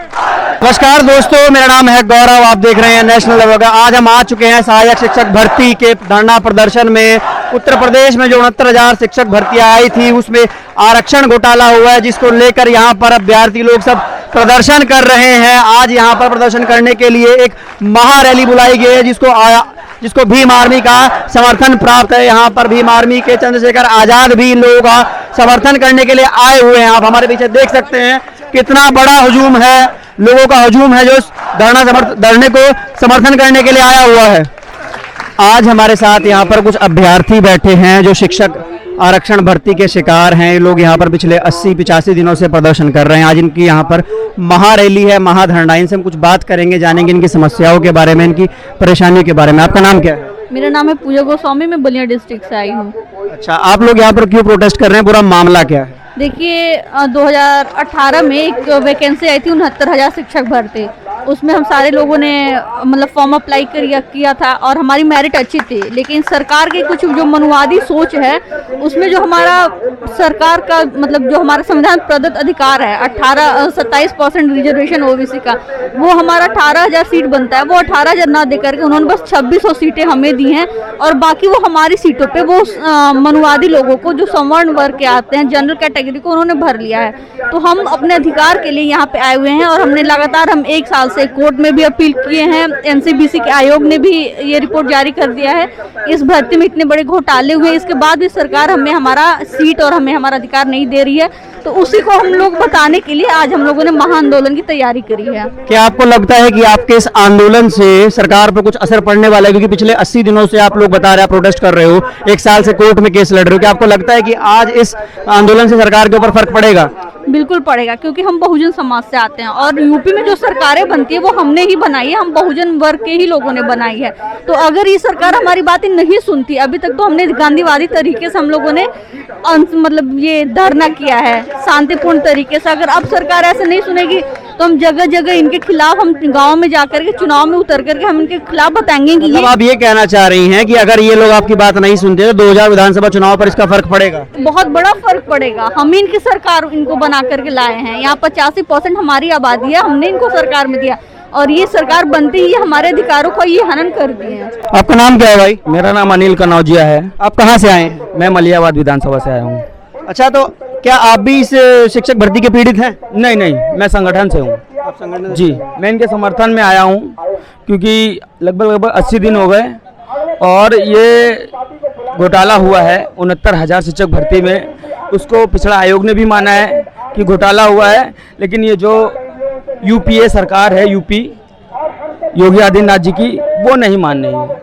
नमस्कार दोस्तों, मेरा नाम है गौरव। आप देख रहे हैं नेशनल लेवल का। आज हम आ चुके हैं सहायक शिक्षक भर्ती के धरना प्रदर्शन में। उत्तर प्रदेश में जो 69,000 शिक्षक भर्तियां आई थी उसमें आरक्षण घोटाला हुआ है, जिसको लेकर यहाँ पर अभ्यर्थी लोग सब प्रदर्शन कर रहे हैं। आज यहाँ पर प्रदर्शन करने के लिए एक महारैली बुलाई गई है, जिसको भीम आर्मी का समर्थन प्राप्त है। यहाँ पर भीम आर्मी के चंद्रशेखर आजाद भी इन लोगों का समर्थन करने के लिए आए हुए हैं। आप हमारे पीछे देख सकते हैं कितना बड़ा हुजूम है, लोगों का हुजूम है जो धरने को समर्थन करने के लिए आया हुआ है। आज हमारे साथ यहाँ पर कुछ अभ्यर्थी बैठे हैं जो शिक्षक आरक्षण भर्ती के शिकार हैं। ये लोग यहाँ पर पिछले 80-85 दिनों से प्रदर्शन कर रहे हैं। आज इनकी यहाँ पर महारैली है, महाधरना। इनसे हम कुछ बात करेंगे, जानेंगे इनकी समस्याओं के बारे में, इनकी परेशानियों के बारे में। आपका नाम क्या है? मेरा नाम है पूजा गोस्वामी, मैं बलिया डिस्ट्रिक्ट से आई हूँ। अच्छा, आप लोग यहाँ पर क्यों प्रोटेस्ट कर रहे हैं? पूरा मामला क्या है? देखिए, 2018 में एक वैकेंसी आई थी 69,000 शिक्षक भर्ती। उसमें हम सारे लोगों ने मतलब फॉर्म अप्लाई किया था और हमारी मेरिट अच्छी थी, लेकिन सरकार की कुछ जो मनुवादी सोच है उसमें जो हमारा सरकार का मतलब जो हमारा संविधान प्रदत्त अधिकार है 27% रिजर्वेशन ओबीसी का, वो हमारा 18,000 सीट बनता है, वो 18,000 ना दे करके उन्होंने बस 2600 सीटें हमें दी हैं और बाकी वो हमारी सीटों पे वो मनुवादी लोगों को जो सवर्ण वर्ग के आते हैं, जनरल कैटेगरी को उन्होंने भर लिया है। तो हम अपने अधिकार के लिए यहाँ पे आए हुए हैं और हमने लगातार हम 1 साल से कोर्ट में भी अपील किए हैं। एनसीबीसी के आयोग ने भी ये रिपोर्ट जारी कर दिया है। इस भर्ती में इतने बड़े घोटाले हुए, इसके बाद भी सरकार हमें हमारा सीट और हमें हमारा अधिकार नहीं दे रही है। तो उसी को हम लोग बताने के लिए आज हम लोगों ने महाआंदोलन की तैयारी करी है। क्या आपको लगता है कि आपके इस आंदोलन से सरकार पर कुछ असर पड़ने वाला है? क्योंकि पिछले 80 दिनों से आप लोग बता रहे हैं, प्रोटेस्ट कर रहे हो, 1 साल से कोर्ट में केस लड़ रहे हो। क्या आपको लगता है कि आज इस आंदोलन से सरकार के ऊपर फर्क पड़ेगा? बिल्कुल पड़ेगा, क्योंकि हम बहुजन समाज से आते हैं और यूपी में जो सरकारें बनती है वो हमने ही बनाई है, हम बहुजन वर्ग के ही लोगों ने बनाई है। तो अगर ये सरकार हमारी बातें नहीं सुनती, अभी तक तो हमने गांधीवादी तरीके से हम लोगों ने मतलब ये धरना किया है शांतिपूर्ण तरीके से। अगर अब सरकार ऐसे नहीं सुनेगी तो हम जगह जगह इनके खिलाफ, हम गाँव में जाकर के चुनाव में उतर करके हम इनके खिलाफ बताएंगे कि मतलब आप ये कहना चाह रही हैं कि अगर ये लोग आपकी बात नहीं सुनते तो 2000 विधानसभा चुनाव पर इसका फर्क पड़ेगा? बहुत बड़ा फर्क पड़ेगा। हम ही इनकी सरकार इनको बना करके लाए हैं। यहाँ 85% हमारी आबादी है, हमने इनको सरकार में दिया और ये सरकार बनती ही हमारे अधिकारों को ये हनन कर दिए हैं। आपका नाम क्या है भाई? मेरा नाम अनिल कनौजिया है। आप कहाँ से आए हैं? मैं मलियाबाद विधानसभा से आया हूँ। अच्छा, तो क्या आप भी इस शिक्षक भर्ती के पीड़ित हैं? नहीं नहीं, मैं संगठन से हूँ। आप संगठन? जी, मैं इनके समर्थन में आया हूँ क्योंकि लगभग 80 दिन हो गए और ये घोटाला हुआ है 69,000 शिक्षक भर्ती में। उसको पिछड़ा आयोग ने भी माना है कि घोटाला हुआ है, लेकिन ये जो यूपीए सरकार है, यूपी योगी आदित्यनाथ जी की, वो नहीं मान रही है।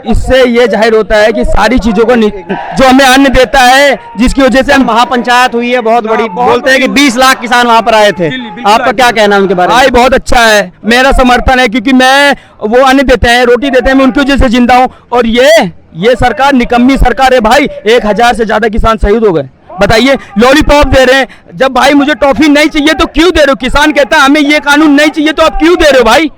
इससे ये जाहिर होता है कि सारी चीजों को जो हमें अन्न देता है, जिसकी वजह से हम महापंचायत हुई है बहुत बड़ी, बोलते हैं कि 20 लाख किसान वहां पर आए थे। आपका क्या कहना है उनके बारे में? भाई बहुत अच्छा है, मेरा समर्थन है, क्योंकि मैं वो अन्न देते हैं, रोटी देते हैं, मैं उनकी वजह से जिंदा हूँ। और ये सरकार निकम्मी सरकार है भाई। 1,000 से ज्यादा किसान शहीद हो गए। बताइए, लॉलीपॉप दे रहे हैं। जब भाई मुझे टॉफी नहीं चाहिए तो क्यों दे रहे हो? किसान कहता है हमें ये कानून नहीं चाहिए, तो आप क्यों दे रहे हो भाई?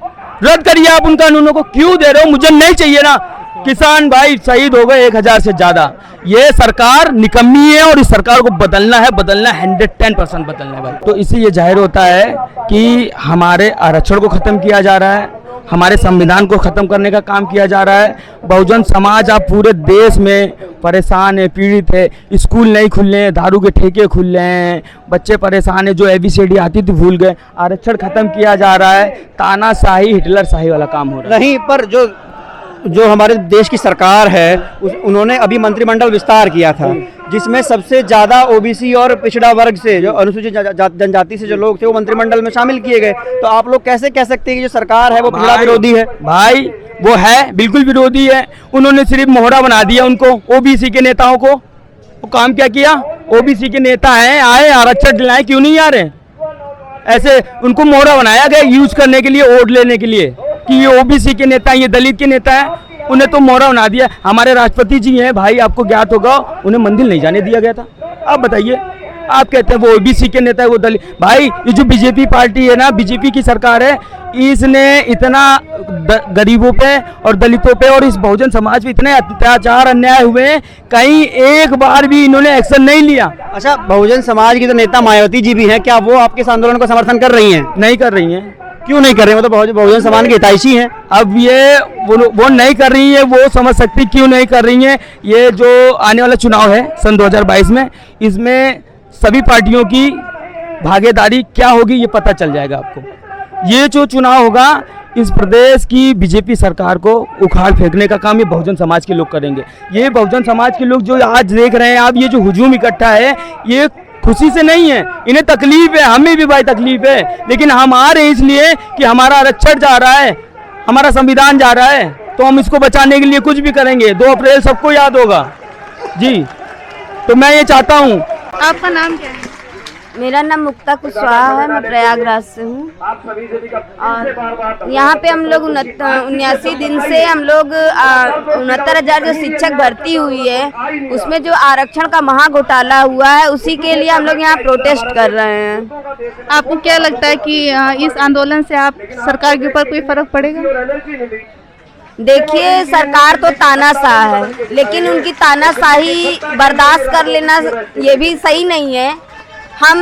रद्द करिए आप उन कानूनों को, क्यों दे रहे हो? मुझे नहीं चाहिए ना। किसान भाई शहीद हो गए 1,000 से ज्यादा। ये सरकार निकम्मी है और इस सरकार को बदलना है 110% बदलना है भाई। तो इसी ये जाहिर होता है कि हमारे आरक्षण को खत्म किया जा रहा है, हमारे संविधान को खत्म करने का काम किया जा रहा है। बहुजन समाज आप पूरे देश में परेशान है, पीड़ित है। स्कूल नहीं खुल रहे हैं, दारू के ठेके खुल रहे हैं, बच्चे परेशान है, जो ABCD आती थी भूल गए। आरक्षण खत्म किया जा रहा है, तानाशाही हिटलर शाही वाला काम हो रहा है। नहीं, पर जो हमारे देश की सरकार है उन्होंने अभी मंत्रिमंडल विस्तार किया था, जिसमें सबसे ज्यादा ओबीसी और पिछड़ा वर्ग से, जो अनुसूचित जनजाति से जो लोग थे, वो मंत्रिमंडल में शामिल किए गए। तो आप लोग कैसे कह सकते हैं कि जो सरकार है वो पिछड़ा विरोधी है? भाई वो है, बिल्कुल विरोधी है। उन्होंने सिर्फ मोहरा बना दिया उनको, ओबीसी के नेताओं को। वो काम क्या किया? ओबीसी के नेता हैं, आए आरक्षण दिलाए, क्यों नहीं आ रहे? ऐसे उनको मोहरा बनाया गया यूज करने के लिए, वोट लेने के लिए, कि ये ओबीसी के नेता, ये दलित के नेता है। उन्हें तो मोहरा बना दिया। हमारे राष्ट्रपति जी हैं भाई, आपको ज्ञात होगा, उन्हें मंदिर नहीं जाने दिया गया था। आप बताइए, आप कहते हैं वो ओबीसी के नेता है, वो दलित। भाई ये जो बीजेपी पार्टी है ना, बीजेपी की सरकार है, इसने इतना गरीबों पे और दलितों पे और इस बहुजन समाज पे इतने अत्याचार अन्याय हुए, कहीं एक बार भी इन्होंने एक्शन नहीं लिया। अच्छा, बहुजन समाज की तो नेता मायावती जी भी हैं, क्या वो आपके इस आंदोलन को समर्थन कर रही हैं? नहीं कर रही हैं। क्यों नहीं कर रहे हैं? मतलब बहुजन समाज के हितैषी हैं। अब ये वो नहीं कर रही है, वो समझ सकती क्यों नहीं कर रही है। ये जो आने वाला चुनाव है सन 2022 में, इसमें सभी पार्टियों की भागीदारी क्या होगी ये पता चल जाएगा आपको। ये जो चुनाव होगा, इस प्रदेश की बीजेपी सरकार को उखाड़ फेंकने का काम ये बहुजन समाज के लोग करेंगे। ये बहुजन समाज के लोग जो आज देख रहे हैं आप, ये जो हुजूम इकट्ठा है, ये खुशी से नहीं है, इन्हें तकलीफ है, हमें भी भाई तकलीफ है, लेकिन हम आ रहे हैं इसलिए कि हमारा आरक्षण जा रहा है, हमारा संविधान जा रहा है, तो हम इसको बचाने के लिए कुछ भी करेंगे। 2 अप्रैल सबको याद होगा जी। तो मैं ये चाहता हूँ। आपका नाम क्या है? मेरा नाम मुक्ता कुशवाहा है, मैं प्रयागराज से हूँ। और यहाँ पे हम लोग 79 दिन से हम लोग 69,000 जो शिक्षक भर्ती हुई है, उसमें जो आरक्षण का महा घोटाला हुआ है, उसी के लिए हम लोग यहाँ प्रोटेस्ट कर रहे हैं। आपको क्या लगता है कि इस आंदोलन से आप सरकार के ऊपर कोई फर्क पड़ेगा? देखिए, सरकार तो तानाशाह है, लेकिन उनकी तानाशाही बर्दाश्त कर लेना ये भी सही नहीं है। हम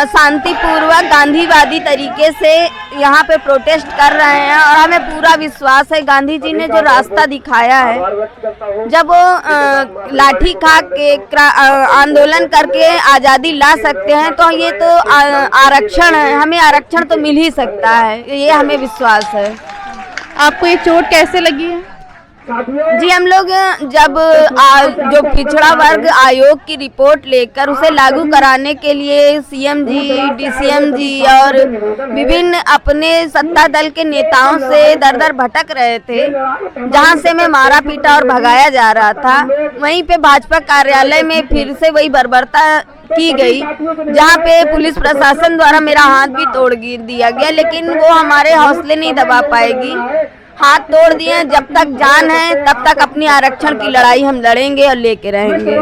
शांतिपूर्वक गांधीवादी तरीके से यहाँ पे प्रोटेस्ट कर रहे हैं और हमें पूरा विश्वास है गांधी जी ने जो रास्ता दिखाया है, जब वो लाठी खा के आंदोलन करके आज़ादी ला सकते हैं, तो ये तो आरक्षण है, हमें आरक्षण तो मिल ही सकता है, ये हमें विश्वास है। आपको ये चोट कैसे लगी है? जी, हम लोग जब जो पिछड़ा वर्ग आयोग की रिपोर्ट लेकर उसे लागू कराने के लिए सीएम जी, डीसीएम जी और विभिन्न अपने सत्ता दल के नेताओं से दर दर भटक रहे थे, जहां से मैं मारा पीटा और भगाया जा रहा था, वहीं पे भाजपा कार्यालय में फिर से वही बर्बरता की गई, जहां पे पुलिस प्रशासन द्वारा मेरा हाथ भी तोड़ दिया गया, लेकिन वो हमारे हौसले नहीं दबा पाएगी। हाथ तोड़ दिए, जब तक जान है तब तक अपनी आरक्षण की लड़ाई हम लड़ेंगे और लेके रहेंगे।